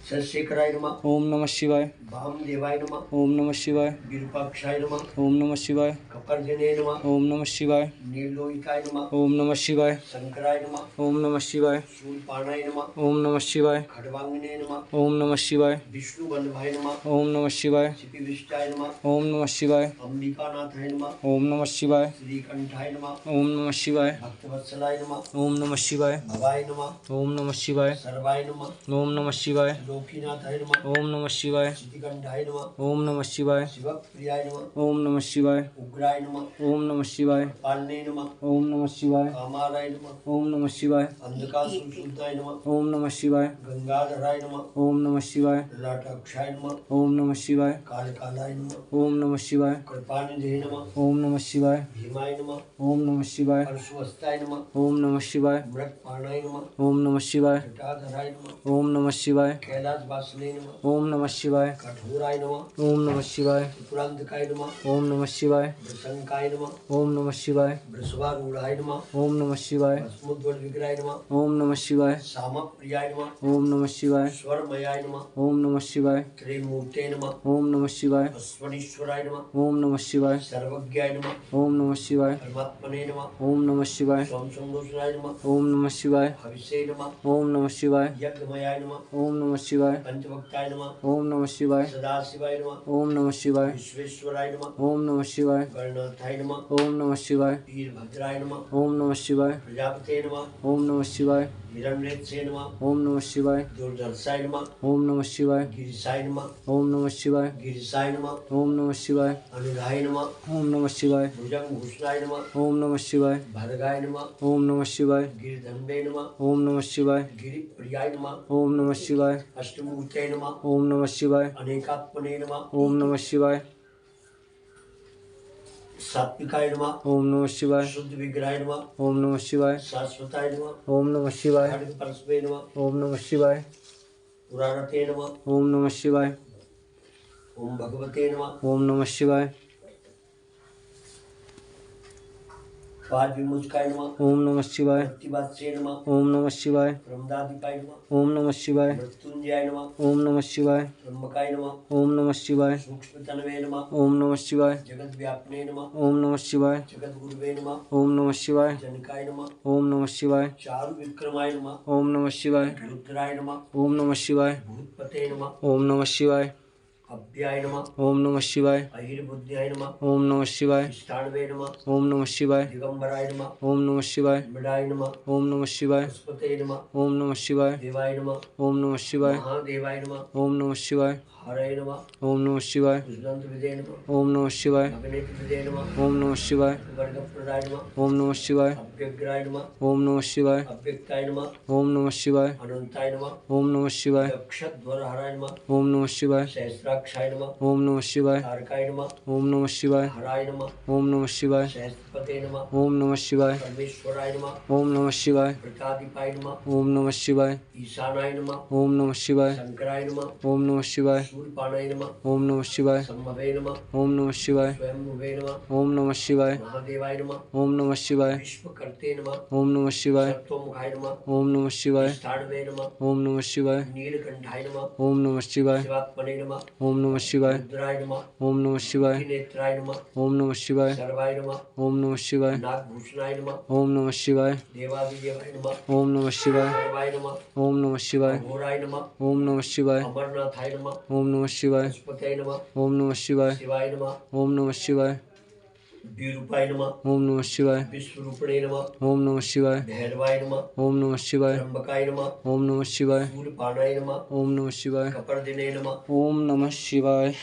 शशिकराय नमः। ओम नमः शिवाय। वामदेवाय नमः। ओम नमः शिवाय। विरूपाक्षाय नमः। ओम नमः शिवाय। कपर्दिने नमः। ओम नमः शिवाय। नीलोहिताय नमः। ओम नमः शिवाय। शंकराय नमः। ओम नमः शिवाय। शूलपाणाय नमः। ओम नमः शिवाय। खड्वांगिने नमः। ओम नमः शिवाय। विष्णुवल्लभाय नमः। ओम नमः शिवाय। क्षितिविष्टाय नमः। ओम नमः शिवाय। अंबिकानाथाय नमः। ओम नमः शिवाय। श्रीकंठाय नमः। ओम नमः शिवाय। भक्तवत्सलाय नमः। ओम नमः शिवाय। भवाय नमः। ओम नमः शिवाय। सर्वाय नमः। ओम नमः शिवाय। लोकीनाथाय नमः। ओम नमः शिवाय। क्षितिकंठाय नमः। ओम नमः शिवाय। शिवप्रियाय नमः। ओम नमः शिवाय। उग्राय नमः। ओम नमः शिवाय। पालने नमः। ओम नमः शिवाय। कामाराय नमः। ओम नमः शिवाय। अंधकासुरसूत्राय नमः। ओम नमः शिवाय। गंगाधराय नमः। ओम नमः शिवाय। ललाटाक्षाय नमः। ओम नमः शिवाय। कालकालाय नमः। ओम नमः शिवाय। कृपानिधे नमः। ओम नमः शिवाय। भीमाय नमः। ओम नमः शिवाय। परशुवस्ताय नमः। ओम नमः शिवाय। मृगपाणाय नमः। ओम नमः शिवाय। जटाधराय नमः। ओम नमः शिवाय। कैलासवासिने नमः। ओम नमः शिवाय। कठोराय नमः। ओम नमः शिवाय। त्रिपुरांतकाय नमः। ओम नमः शिवाय। वृषंकाय नमः। ओम नमः शिवाय। वृषभारूढ़ाय नमः। ओम नमः शिवाय। भस्मोद्वल विग्रहाय नमः। ओम नमः शिवाय। सामप्रियाय नमः। ओम नमः शिवाय। स्वरमयाय नमः। ओम नमः शिवाय। त्रिमूर्ते नमः। ओम नमः शिवाय। अश्वनीश्वराय नमः। ओम नमः शिवाय। सर्वज्ञाय नमः। ओम नमः शिवाय। परमात्मने नमः। ओम नमः शिवाय। सोमसंदोषाय नमः। ओम नमः शिवाय। हविषे नमः। ओम नमः शिवाय। यज्ञमयाय नमः। ओम नमः शिवाय। पंचभक्ताय नमः। ओम नमः शिवाय। सदाशिवाय नमः। ओम नमः शिवाय। विश्वेश्वराय नमः। ओम नमः शिवाय। गणनाथाय नमः। ओम नमः शिवाय। वीरभद्राय नमः। ओम नमः शिवाय। प्रजापते नमः। ओम नमः शिवाय। हिरण्येत्से नमः। ओम नमः शिवाय। दुर्धर्षाय नमः। ओम नमः शिवाय। गिरिशाय नमः। ओम नमः शिवाय। गिरिशाय नमः। ओम नमः शिवाय। अनुगाय नमः। ओम नमः शिवाय। भुजंगभूषणाय नमः। ओम नमः शिवाय। भर्गाय नमः। ओम नमः शिवाय। गिरिधन्वे नमः। ओम नमः शिवाय। गिरिप्रियाय नमः। ओम नमः शिवाय। अष्टमूर्ते नमः। ओम नमः शिवाय। अनेकात्मने नमः। ओम नमः शिवाय। सात्विकाय नमः। ओम नमः शिवाय। शुद्ध विग्रहाय नमः। ओम नमः शिवाय। शाश्वताय नमः। ओम नमः शिवाय। खड्ग परस्मे नमः। ओम नमः शिवाय। पुराणते नमः। ओम नमः शिवाय। ओम भगवते नमः। ओम नमः शिवाय। पाद विमुचकाय नमः। ओम नमः शिवाय। प्रतिवात्से नमः। ओम नमः शिवाय। प्रमदादिपाय नमः। ओम नमः शिवाय। मृत्युंजयाय नमः। ओम नमः शिवाय। त्र्यंबकाय नमः। ओम नमः शिवाय। सूक्ष्मतनवे नमः। ओम नमः शिवाय। जगद्व्यापने नमः। ओम नमः शिवाय। जगद्गुरुवे नमः। ओम नमः शिवाय। जनकाय नमः। ओम नमः शिवाय। चारु विक्रमाय नमः। ओम नमः शिवाय। रुद्राय नमः। ओम नमः शिवाय। भूतपते नमः। ओम नमः शिवाय। अव्याय नमः। ओम नमः शिवाय। अहिर्बुद्ध्याय नमः। ओम नमः शिवाय। इष्टाणवे नमः। ओम नमः शिवाय। दिगंबराय नमः। ओम नमः शिवाय। मृडाय नमः। ओम नमः शिवाय। पुष्पते नमः। ओम नमः शिवाय। देवाय नमः। ओम नमः शिवाय। महादेवाय नमः। ओम नमः शिवाय। हरय नमः। ओम नमः शिवाय। कुशलंत विदे नमः। ओम नमः शिवाय। अभिनेत विदे नमः। ओम नमः शिवाय। वर्गप्रदाय नमः। ओम नमः शिवाय। अव्यग्राय नमः। ओम नमः शिवाय। अव्यक्ताय नमः। ओम नमः शिवाय। अनंताय नमः। ओम नमः शिवाय। दक्षध्वरहराय नमः। ओम नमः शिवाय। सहस्राक्षाय नमः। ओम नमः शिवाय। तारकाय नमः। ओम नमः शिवाय। हराय नमः। ओम नमः शिवाय। सहस्रपते नमः। ओम नमः शिवाय। परमेश्वराय नमः। ओम नमः शिवाय। वृतादिपाय नमः। ओम नमः शिवाय। ईशानाय नमः। ओम नमः शिवाय। शंकराय नमः। ओम नमः शिवाय। शूलपाणाय नमः। ओम नमः शिवाय। संभवे नमः। ओम नमः शिवाय। स्वयंभुवे नमः। ओम नमः शिवाय। महादेवाय नमः। ओम नमः शिवाय। विश्वकर्ते नमः। ओम नमः शिवाय। सत्वमुखाय नमः। ओम नमः शिवाय। स्थाणवे नमः। ओम नमः शिवाय। नीलकंठाय नमः। ओम नमः शिवाय। शिवात्मने नमः। ओम नमः शिवाय। रुद्राय नमः। ओम नमः शिवाय। नेत्राय नमः। ओम नमः शिवाय। सर्वाय नमः। ओम नमः शिवाय। नागभूषणाय नमः। ओम नमः शिवाय। देवादिदेवाय नमः। ओम नमः शिवाय। सर्वाय नमः। ओम नमः शिवाय। घोराय नमः। ओम नमः शिवाय। अमरनाथाय नमः। ओम नमः शिवाय। पशुपतये नमः। ओम नमः शिवाय। शिवाय नमः। ओम नमः शिवाय। विरूपाय नमः। ओम नमः शिवाय। विश्वरूपणे नमः। ओम नमः शिवाय। भैरवाय नमः। ओम नमः शिवाय। त्र्यंबकाय नमः। ओम नमः शिवाय। शूलपाणाय नमः। ओम नमः शिवाय। कपर्दिने नमः। ओम नमः शिवाय।